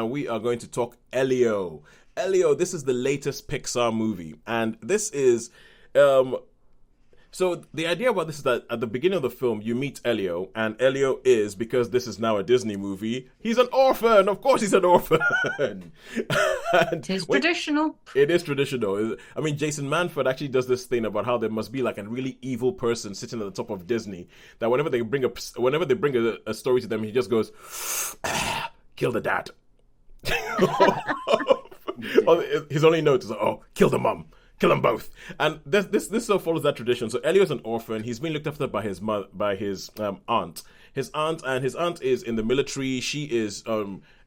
and we are going to talk Elio. Elio, this is the latest Pixar movie, and this is um, so the idea about this is that at the beginning of the film, you meet Elio, and Elio is, because this is now a Disney movie, he's an orphan. Of course, he's an orphan. And It is when, traditional. it is traditional. I mean, Jason Manford actually does this thing about how there must be like a really evil person sitting at the top of Disney. That whenever they bring a story to them, he just goes, "Kill the dad." His only note is, "Oh, kill the mom." Kill them both, and this sort of follows that tradition. So Elio's an orphan. He's been looked after by his mother, by his aunt. His aunt is in the military. She is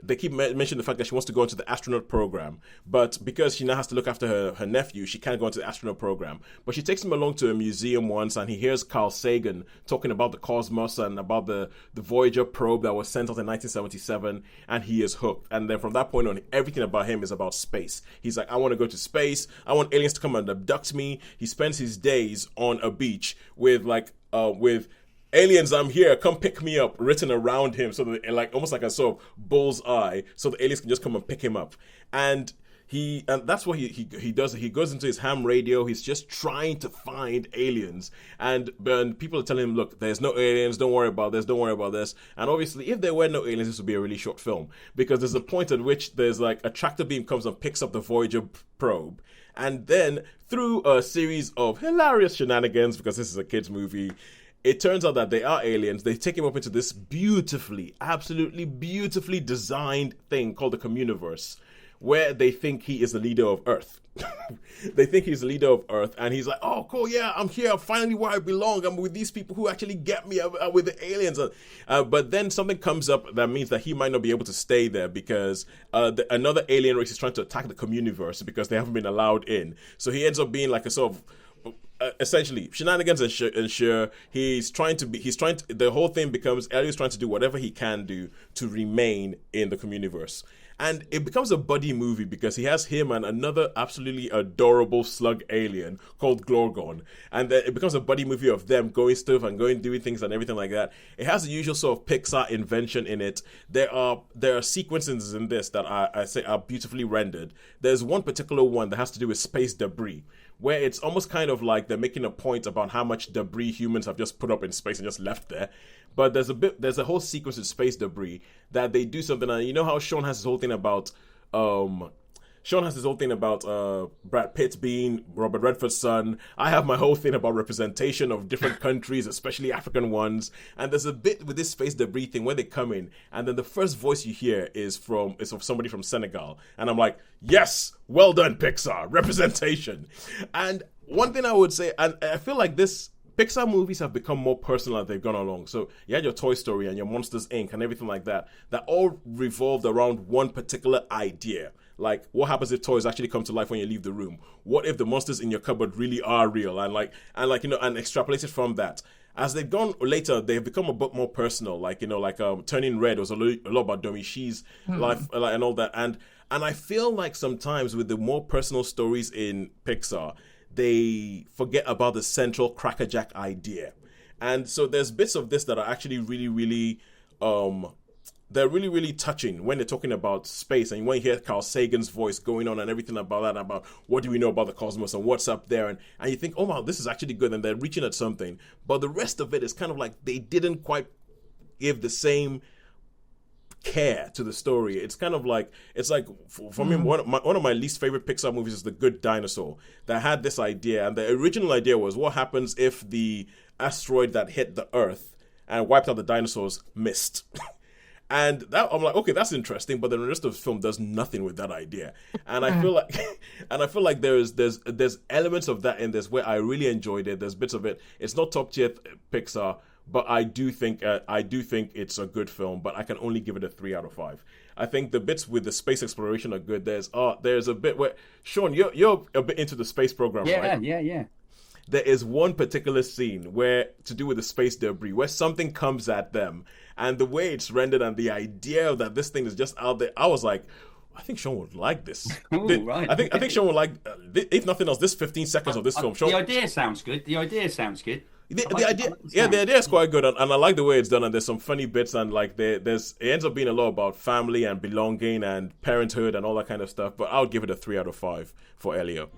they keep mentioning the fact that she wants to go into the astronaut program, but because she now has to look after her nephew, she can't go into the astronaut program. But she takes him along to a museum once, and he hears Carl Sagan talking about the cosmos and about the Voyager probe that was sent out in 1977, and he is hooked. And then from that point on, everything about him is about space. He's like, I want to go to space. I want aliens to come and abduct me. He spends his days on a beach with aliens, I'm here, come pick me up, written around him, so that like almost like a sort of bull's eye, so the aliens can just come and pick him up. And that's what he does. He goes into his ham radio. He's just trying to find aliens, and people are telling him, "Look, there's no aliens. Don't worry about this. Don't worry about this." And obviously, if there were no aliens, this would be a really short film, because there's a point at which there's like a tractor beam comes and picks up the Voyager probe, and then through a series of hilarious shenanigans, because this is a kids movie, it turns out that they are aliens. They take him up into this beautifully, absolutely beautifully designed thing called the Communiverse, where they think he is the leader of Earth. They think he's the leader of Earth, and he's like, "Oh, cool, yeah, I'm here. I'm finally where I belong. I'm with these people who actually get me. I'm with the aliens." But then something comes up that means that he might not be able to stay there, because another alien race is trying to attack the Communiverse because they haven't been allowed in. So he ends up being like a sort of essentially shenanigans ensure the whole thing becomes Elio's trying to do whatever he can do to remain in the Communiverse. And it becomes a buddy movie because he has him and another absolutely adorable slug alien called Glorgon. And then it becomes a buddy movie of them going stuff and doing things and everything like that. It has the usual sort of Pixar invention in it. There are sequences in this that I say are beautifully rendered. There's one particular one that has to do with space debris, where it's almost kind of like they're making a point about how much debris humans have just put up in space and just left there. But there's a whole sequence of space debris that they do something, and you know how Sean has his whole thing about Brad Pitt being Robert Redford's son. I have my whole thing about representation of different countries, especially African ones. And there's a bit with this space debris thing where they come in, and then the first voice you hear is of somebody from Senegal, and I'm like, yes, well done, Pixar, representation. And one thing I would say, and I feel like this Pixar movies have become more personal as they've gone along. So you had your Toy Story and your Monsters Inc. and everything like that all revolved around one particular idea. Like, what happens if toys actually come to life when you leave the room? What if the monsters in your cupboard really are real? And extrapolated from that. As they've gone later, they've become a bit more personal. Turning Red was a lot about Domi Shi's life and all that. And I feel like sometimes with the more personal stories in Pixar, they forget about the central crackerjack idea. And so there's bits of this that are actually really, really, they're really, really touching when they're talking about space. And when you hear Carl Sagan's voice going on and everything about that, about what do we know about the cosmos and what's up there. And you think, oh, wow, this is actually good. And they're reaching at something. But the rest of it is kind of like they didn't quite give the same care to the story. It's kind of like, it's like for me, one of my least favorite Pixar movies is The Good Dinosaur, that had this idea, and the original idea was, what happens if the asteroid that hit the Earth and wiped out the dinosaurs missed? And that, I'm like, okay, that's interesting, but then the rest of the film does nothing with that idea. And I feel like there's elements of that in this where I really enjoyed it. There's bits of it. It's not top tier Pixar, but I do think it's a good film. But I can only give it a 3 out of 5. I think the bits with the space exploration are good. There's a bit where, Sean, you're a bit into the space program, right? Yeah. There is one particular scene where, to do with the space debris, where something comes at them, and the way it's rendered and the idea that this thing is just out there, I was like, I think Sean would like this. Ooh, right. I think Sean would like, if nothing else, this 15 seconds of this film. Sean, the idea sounds good. The idea, yeah, the idea is quite good, and I like the way it's done. And there's some funny bits, and like there's it ends up being a lot about family and belonging and parenthood and all that kind of stuff. But I would give it a 3 out of 5 for Elio.